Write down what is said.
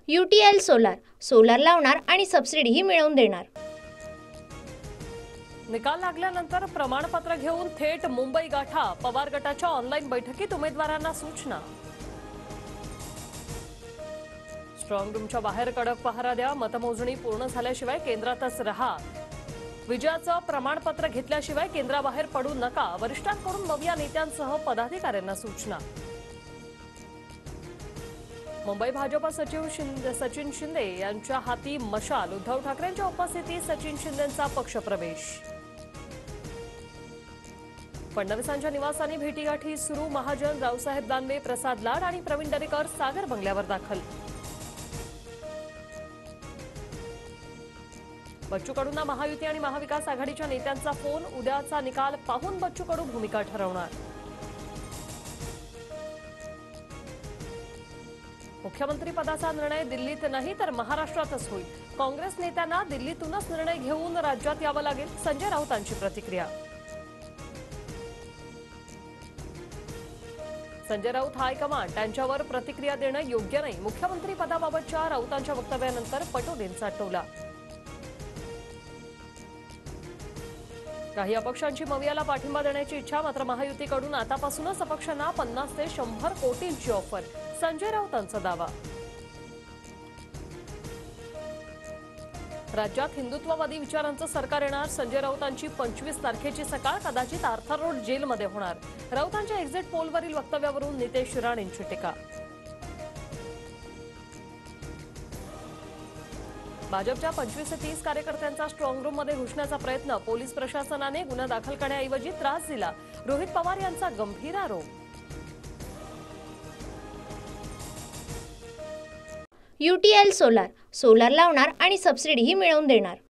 UTL solar लावणार आणि सबसिडीही मिळवून देणार। निकाल लागल्यानंतर प्रमाणपत्र घेऊन थेट मुंबई गाठा, पवार गटाच्या ऑनलाईन बैठकीत उमेदवारांना सूचना। स्ट्रॉंग रूमच्या बाहेर कडक पहारा द्या, मतमोजणी पूर्ण झाल्याशिवाय केंद्रातच रहा। विजयाचं प्रमाणपत्र घेतल्याशिवाय केंद्राबाहेर पडू नका, वरिष्ठांकडून नव्या नेत्यांसह पदाधिकाऱ्यांना सूचना। मुंबई भाजप सचिव सचिन शिंदे यांच्या हाती मशाल, उद्धव ठाकरेंच्या उपस्थितीत सचिन शिंदेंचा पक्षप्रवेश। फडणवीसांच्या निवासाने भेटीगाठी सुरू, महाजन, रावसाहेब दानवे, प्रसाद लाड आणि प्रवीण दरेकर सागर बंगल्यावर दाखल। बच्चू कडूंना महायुती आणि महाविकास आघाडीच्या नेत्यांचा फोन, उद्याचा निकाल पाहून बच्चू कडू भूमिका ठरवणार। मुख्यमंत्री पदाचा निर्णय दिल्लीत नाही तर महाराष्ट्रातच होईल, काँग्रेस नेत्यांना दिल्लीतूनच निर्णय घेऊन राज्यात यावं लागेल, संजय राऊतांची प्रतिक्रिया। संजय राऊत हायकमांड त्यांच्यावर प्रतिक्रिया देणं योग्य नाही, मुख्यमंत्री पदाबाबतच्या राऊतांच्या वक्तव्यानंतर पटोलेंचा टोला। काही अपक्षांची मवियाला पाठिंबा देण्याची इच्छा, मात्र महायुतीकडून आतापासूनच अपक्षांना 50 ते 100 कोटींची ऑफर, संजय राऊतांचा दावा। राज्यात हिंदुत्ववादी विचारांचं सरकार येणार, संजय राऊतांची 25 तारखेची सकाळ कदाचित आर्थर रोड जेलमध्ये होणार, राऊतांच्या एक्झिट पोलवरील वक्तव्यावरून नितेश राणेंची टीका। भाजपच्या 25 ते 30 कार्यकर्त्यांचा स्ट्रॉंग रूममध्ये घुसण्याचा प्रयत्न, पोलीस प्रशासनाने गुन्हा दाखल करण्याऐवजी त्रास दिला, रोहित पवार यांचा गंभीर आरोप। UTL सोलार लावणार आणि सबसिडीही मिळवून देणार।